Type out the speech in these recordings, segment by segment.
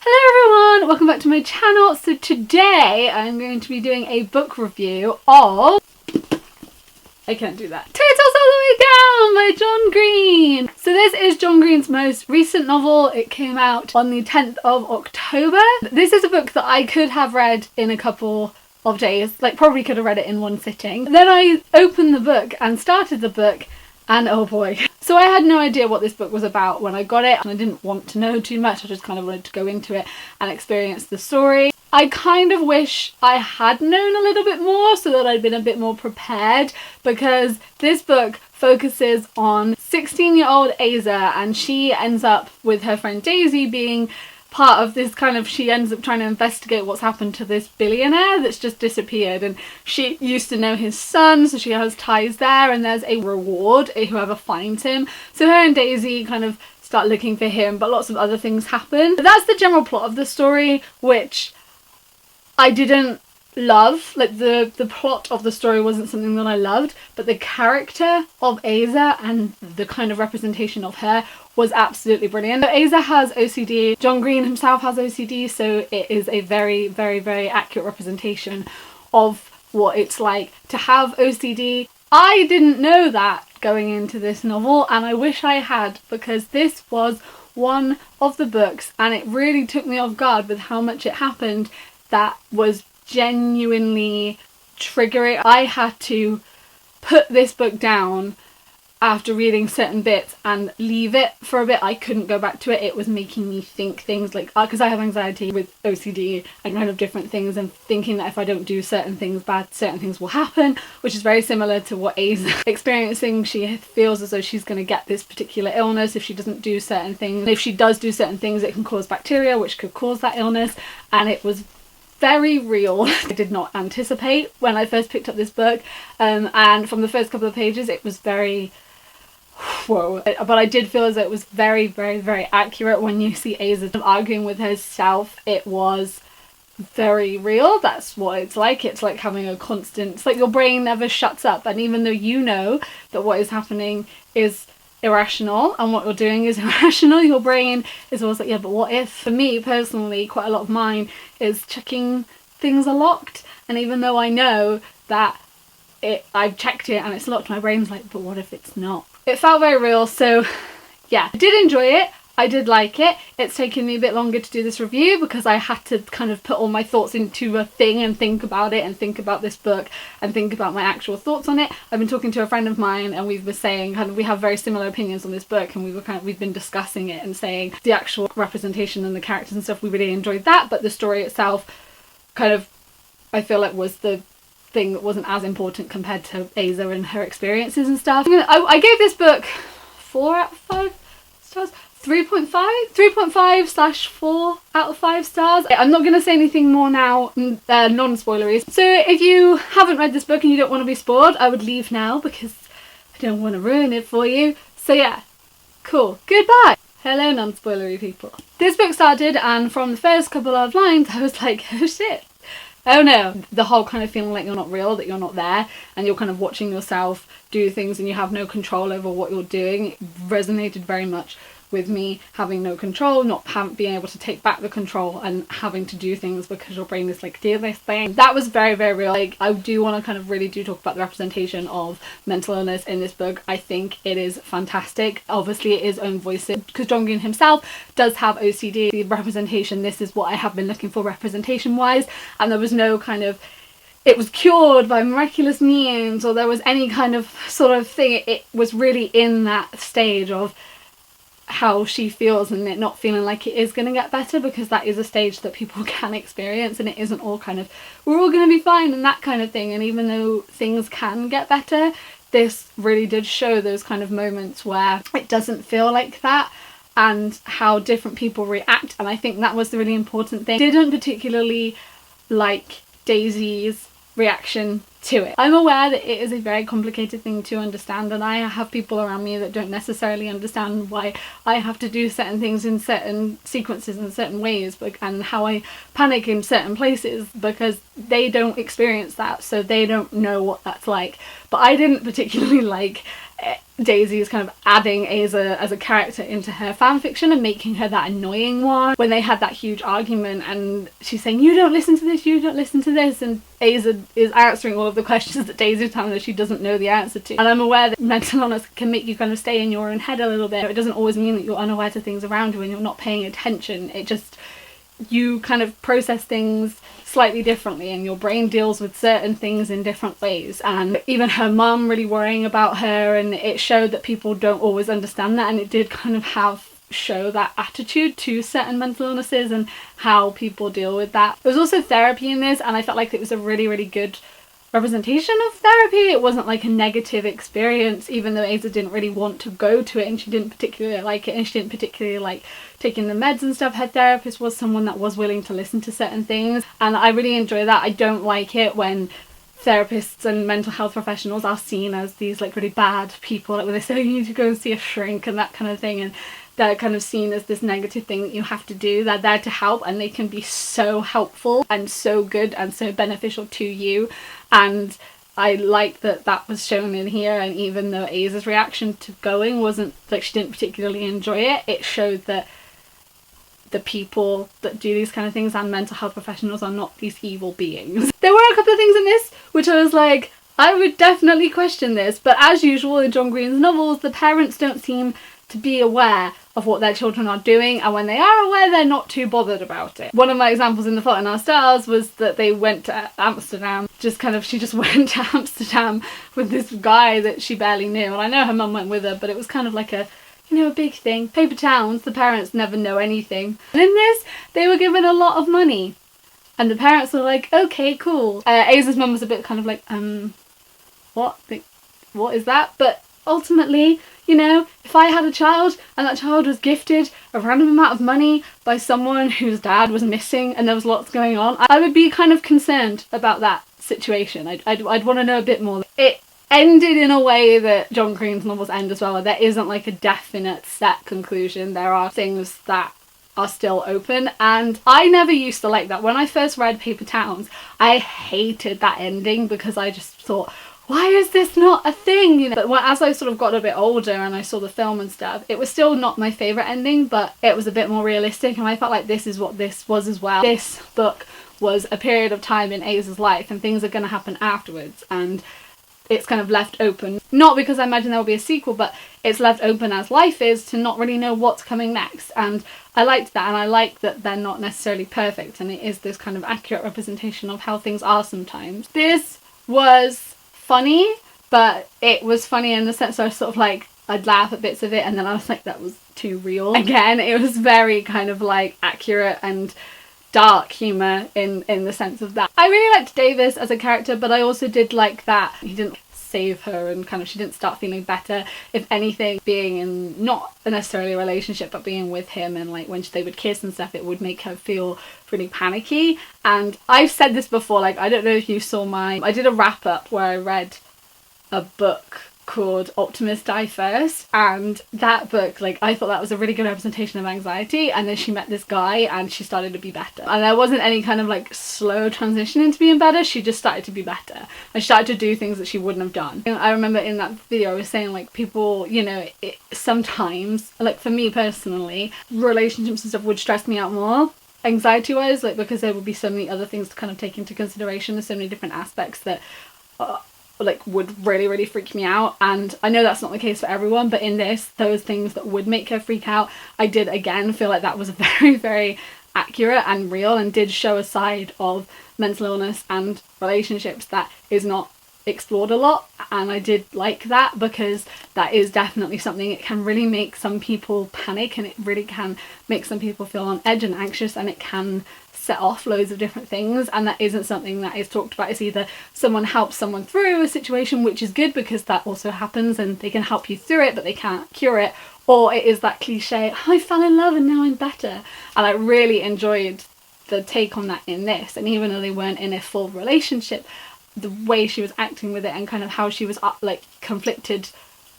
Hello everyone, welcome back to my channel. So today I'm going to be doing a book review of I can't do that. Turtles All the Way Down by John Green. So this is John Green's most recent novel. It came out on the 10th of October. This is a book that I could have read in a couple of days, like probably could have read it in one sitting. Then I opened the book and started the book and oh boy. So I had no idea what this book was about when I got it and I didn't want to know too much. I just kind of wanted to go into it and experience the story. I kind of wish I had known a little bit more so that I'd been a bit more prepared, because this book focuses on 16-year-old Aza, and she ends up with her friend Daisy being part of this kind of, she ends up trying to investigate what's happened to this billionaire that's just disappeared, and she used to know his son, so she has ties there, and there's a reward whoever finds him. So her and Daisy kind of start looking for him, but lots of other things happen. But that's the general plot of the story, which I didn't love. Like the plot of the story wasn't something that I loved, but the character of Aza and the kind of representation of her was absolutely brilliant. So Aza has OCD, John Green himself has OCD, so it is a very, very, very accurate representation of what it's like to have OCD. I didn't know that going into this novel, and I wish I had, because this was one of the books, and it really took me off guard with how much it happened that was genuinely triggering. I had to put this book down after reading certain bits and leave it for a bit. I couldn't go back to it. It was making me think things like, because I have anxiety with OCD and kind of different things, and thinking that if I don't do certain things bad, certain things will happen, which is very similar to what A's experiencing. She feels as though she's going to get this particular illness if she doesn't do certain things. And if she does do certain things, it can cause bacteria, which could cause that illness, and it was very real. I did not anticipate when I first picked up this book, and from the first couple of pages it was very whoa, but I did feel as though it was very, very, very accurate. When you see Aza arguing with herself, it was very real. That's what it's like. It's like having a constant, it's like your brain never shuts up, and even though you know that what is happening is irrational and what you're doing is irrational, your brain is always like, yeah, but what if? For me personally, quite a lot of mine is checking things are locked, and even though I know that I've checked it and it's locked, my brain's like, but what if it's not? It felt very real. So yeah, I did enjoy it. I did like it. It's taken me a bit longer to do this review because I had to kind of put all my thoughts into a thing and think about it and think about this book and think about my actual thoughts on it. I've been talking to a friend of mine and we were saying kind of we have very similar opinions on this book, and we've been discussing it and saying the actual representation and the characters and stuff, we really enjoyed that, but the story itself kind of, I feel like, was the thing that wasn't as important compared to Aza and her experiences and stuff. I gave this book 4 out of 5 stars. 3.5/4 out of 5 stars. I'm not going to say anything more now, non-spoilery. So if you haven't read this book and you don't want to be spoiled, I would leave now because I don't want to ruin it for you. So yeah, cool. Goodbye. Hello, non-spoilery people. This book started, and from the first couple of lines I was like, oh shit. Oh no. The whole kind of feeling like you're not real, that you're not there, and you're kind of watching yourself do things and you have no control over what you're doing, it resonated very much with me. Having no control, not being able to take back the control and having to do things because your brain is like, do this thing. That was very, very real. Like, I do want to kind of really do talk about the representation of mental illness in this book. I think it is fantastic. Obviously it is own voice, because John Green himself does have OCD. The representation, this is what I have been looking for representation wise, and there was no kind of, it was cured by miraculous means, or there was any kind of sort of thing. It was really in that stage of how she feels and it not feeling like it is going to get better, because that is a stage that people can experience, and it isn't all kind of, we're all going to be fine and that kind of thing. And even though things can get better, this really did show those kind of moments where it doesn't feel like that, and how different people react. And I think that was the really important thing. Didn't particularly like Daisy's reaction to it. I'm aware that it is a very complicated thing to understand, and I have people around me that don't necessarily understand why I have to do certain things in certain sequences in certain ways, and how I panic in certain places, because they don't experience that, so they don't know what that's like. But I didn't particularly like Daisy is kind of adding Aza as a character into her fanfiction and making her that annoying one. When they had that huge argument and she's saying, you don't listen to this, you don't listen to this, and Aza is answering all of the questions that Daisy is telling her she doesn't know the answer to. And I'm aware that mental illness can make you kind of stay in your own head a little bit. It doesn't always mean that you're unaware to things around you and you're not paying attention. It just, you kind of process things slightly differently and your brain deals with certain things in different ways. And even her mum really worrying about her, and it showed that people don't always understand that, and it did kind of show that attitude to certain mental illnesses and how people deal with that. There was also therapy in this, and I felt like it was a really good representation of therapy. It wasn't like a negative experience, even though Aza didn't really want to go to it and she didn't particularly like it and she didn't particularly like taking the meds and stuff. Her therapist was someone that was willing to listen to certain things, and I really enjoy that. I don't like it when therapists and mental health professionals are seen as these like really bad people, like when they say, oh, you need to go and see a shrink and that kind of thing, and they're kind of seen as this negative thing that you have to do. They're there to help, and they can be so helpful and so good and so beneficial to you. And I like that that was shown in here, and even though Aza's reaction to going wasn't like she didn't particularly enjoy it, it showed that the people that do these kind of things and mental health professionals are not these evil beings. There were a couple of things in this which I was like, I would definitely question this, but as usual in John Green's novels, the parents don't seem to be aware of what their children are doing, and when they are aware, they're not too bothered about it. One of my examples in The Fault in Our Stars was that they went to Amsterdam, she just went to Amsterdam with this guy that she barely knew, and I know her mum went with her, but it was kind of like a, you know, a big thing. Paper towns, the parents never know anything. And in this, they were given a lot of money, and the parents were like, okay, cool. Aza's mum was a bit kind of like, what is that? But ultimately, you know, if I had a child and that child was gifted a random amount of money by someone whose dad was missing and there was lots going on, I would be kind of concerned about that situation. I'd want to know a bit more. It ended in a way that John Green's novels end as well, where there isn't like a definite set conclusion. There are things that are still open, and I never used to like that. When I first read Paper Towns, I hated that ending because I just thought, why is this not a thing, you know? But as I sort of got a bit older and I saw the film and stuff, it was still not my favourite ending, but it was a bit more realistic, and I felt like this is what this was as well. This book was a period of time in Aza's life, and things are going to happen afterwards, and it's kind of left open. Not because I imagine there will be a sequel, but it's left open as life is, to not really know what's coming next. And I liked that, and I like that they're not necessarily perfect, and it is this kind of accurate representation of how things are sometimes. This was funny, but it was funny in the sense I was sort of like, I'd laugh at bits of it and then I was like, that was too real. Again, it was very kind of like accurate and dark humour in the sense of that. I really liked Davis as a character, but I also did like that he didn't save her and kind of she didn't start feeling better. If anything, being in not necessarily a relationship but being with him, and like when they would kiss and stuff, it would make her feel really panicky. And I've said this before, like I don't know if you saw I did a wrap up where I read a book called Optimists Die First, and that book, like I thought that was a really good representation of anxiety, and then she met this guy and she started to be better, and there wasn't any kind of like slow transition into being better. She just started to be better and she started to do things that she wouldn't have done. And I remember in that video I was saying like people, you know, sometimes, like for me personally, relationships and stuff would stress me out more anxiety wise, like because there would be so many other things to kind of take into consideration. There's so many different aspects that like would really freak me out, and I know that's not the case for everyone, but in this, those things that would make her freak out, I did again feel like that was very accurate and real, and did show a side of mental illness and relationships that is not explored a lot. And I did like that because that is definitely something, it can really make some people panic, and it really can make some people feel on edge and anxious, and it can set off loads of different things, and that isn't something that is talked about. It's either someone helps someone through a situation, which is good because that also happens and they can help you through it but they can't cure it, or it is that cliche, I fell in love and now I'm better. And I really enjoyed the take on that in this, and even though they weren't in a full relationship, the way she was acting with it and kind of how she was like conflicted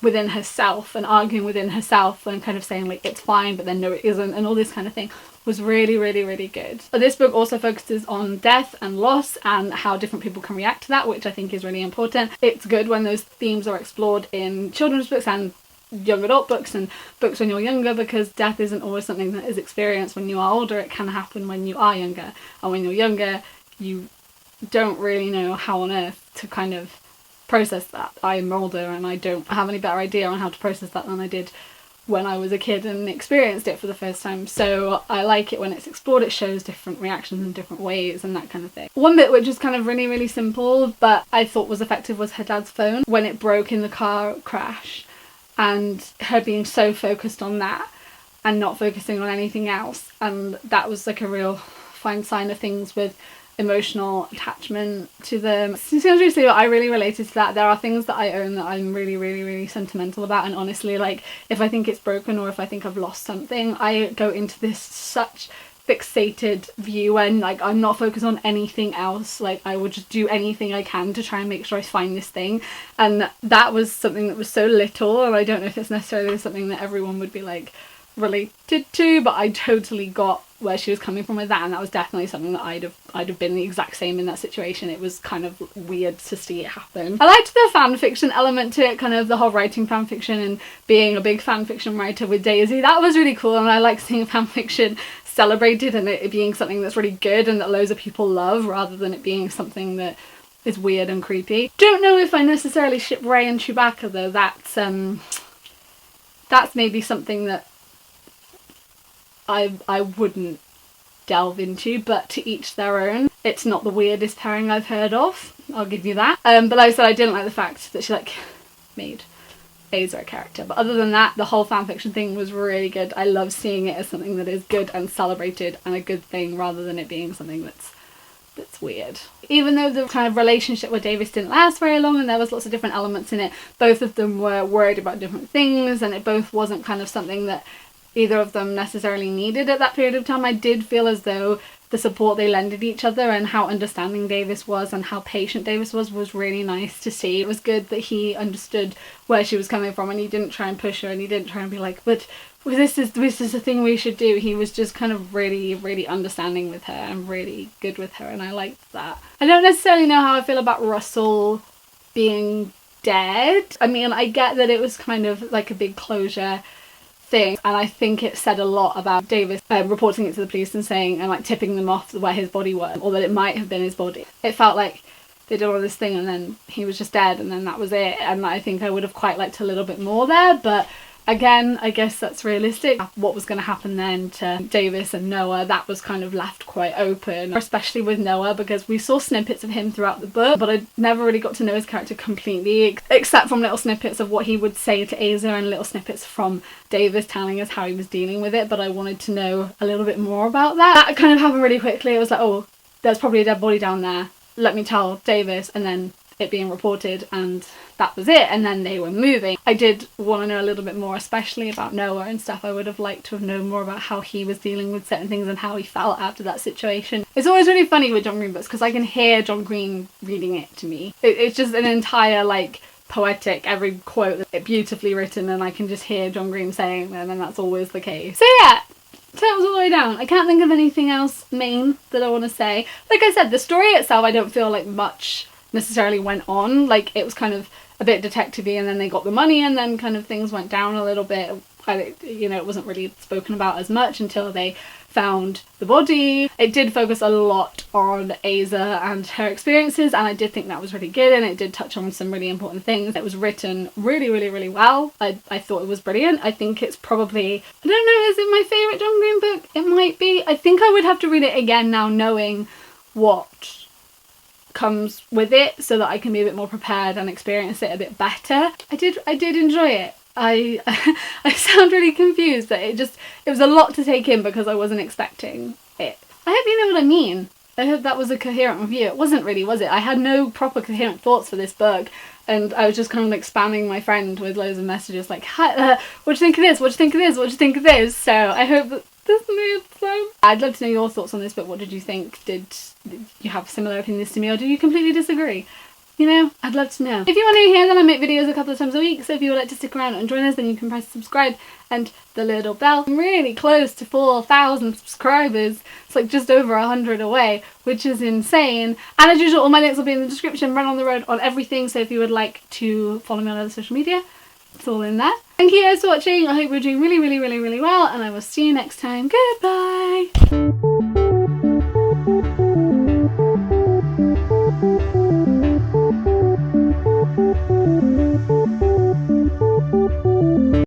within herself and arguing within herself and kind of saying like it's fine but then no it isn't and all this kind of thing, was really, really, really good. This book also focuses on death and loss and how different people can react to that, which I think is really important. It's good when those themes are explored in children's books and young adult books and books when you're younger, because death isn't always something that is experienced when you are older. It can happen when you are younger, and when you're younger you don't really know how on earth to kind of process that. I'm older and I don't have any better idea on how to process that than I did when I was a kid and experienced it for the first time. So I like it when it's explored. It shows different reactions in different ways and that kind of thing. One bit which is kind of really, really simple but I thought was effective was her dad's phone when it broke in the car crash, and her being so focused on that and not focusing on anything else. And that was like a real fine sign of things with emotional attachment to them. Seriously, I really related to that. There are things that I own that I'm really, really, really sentimental about, and honestly, like, if I think it's broken or if I think I've lost something, I go into this such fixated view and like I'm not focused on anything else. Like, I would just do anything I can to try and make sure I find this thing, and that was something that was so little, and I don't know if it's necessarily something that everyone would be like related to, but I totally got where she was coming from with that, and that was definitely something that I'd have been the exact same in that situation. It was kind of weird to see it happen. I liked the fan fiction element to it, kind of the whole writing fan fiction and being a big fan fiction writer with Daisy. That was really cool, and I like seeing fan fiction celebrated and it being something that's really good and that loads of people love, rather than it being something that is weird and creepy. Don't know if I necessarily ship Rey and Chewbacca though. That's maybe something that I wouldn't delve into, but to each their own. It's not the weirdest pairing I've heard of, I'll give you that. But like I said, I didn't like the fact that she like made Aza a character. But other than that, the whole fanfiction thing was really good. I love seeing it as something that is good and celebrated and a good thing, rather than it being something that's weird. Even though the kind of relationship with Davis didn't last very long and there was lots of different elements in it, both of them were worried about different things, and it both wasn't kind of something that either of them necessarily needed at that period of time. I did feel as though the support they lended each other and how understanding Davis was and how patient Davis was really nice to see. It was good that he understood where she was coming from and he didn't try and push her and he didn't try and be like, but this is the thing we should do. He was just kind of really, really understanding with her and really good with her, and I liked that. I don't necessarily know how I feel about Russell being dead. I mean, I get that it was kind of like a big closure thing, and I think it said a lot about Davis reporting it to the police and saying and like tipping them off where his body was, or that it might have been his body. It felt like they did all this thing and then he was just dead and then that was it, and I think I would have quite liked a little bit more there. But again, I guess that's realistic. What was going to happen then to Davis and Noah, that was kind of left quite open, especially with Noah, because we saw snippets of him throughout the book, but I never really got to know his character completely, except from little snippets of what he would say to Aza and little snippets from Davis telling us how he was dealing with it. But I wanted to know a little bit more about that. That kind of happened really quickly. It was like, oh, there's probably a dead body down there, let me tell Davis, and then it being reported, and that was it, and then they were moving. I did want to know a little bit more, especially about Noah and stuff. I would have liked to have known more about how he was dealing with certain things and how he felt after that situation. It's always really funny with John Green books because I can hear John Green reading it to me. It's just an entire like poetic, every quote beautifully written, and I can just hear John Green saying them, and that's always the case. So yeah, so that was all the way down. I can't think of anything else main that I want to say. Like I said, the story itself, I don't feel like much necessarily went on. Like, it was kind of a bit detective-y, and then they got the money, and then kind of things went down a little bit. You know, it wasn't really spoken about as much until they found the body. It did focus a lot on Aza and her experiences, and I did think that was really good, and it did touch on some really important things. It was written really, really, really well. I thought it was brilliant. I think it's probably, I don't know, is it my favourite John Green book? It might be. I think I would have to read it again now, knowing what comes with it, so that I can be a bit more prepared and experience it a bit better. I did enjoy it. I sound really confused, but it was a lot to take in because I wasn't expecting it. I hope you know what I mean. I hope that was a coherent review. It wasn't really, was it? I had no proper coherent thoughts for this book, and I was just kind of like spamming my friend with loads of messages like, hi, what do you think of this? What do you think of this? What do you think of this? So I hope that this made sense. I'd love to know your thoughts on this book. What did you think? Did you have similar opinions to me, or do you completely disagree? You know, I'd love to know. If you want to hear, then I make videos a couple of times a week, so if you would like to stick around and join us, then you can press subscribe and the little bell. I'm really close to 4,000 subscribers. It's like just over 100 away, which is insane. And as usual, all my links will be in the description, Run on the Road on everything, so if you would like to follow me on other social media, it's all in there. Thank you guys for watching. I hope you're doing really, really, really, really well, and I will see you next time. Goodbye!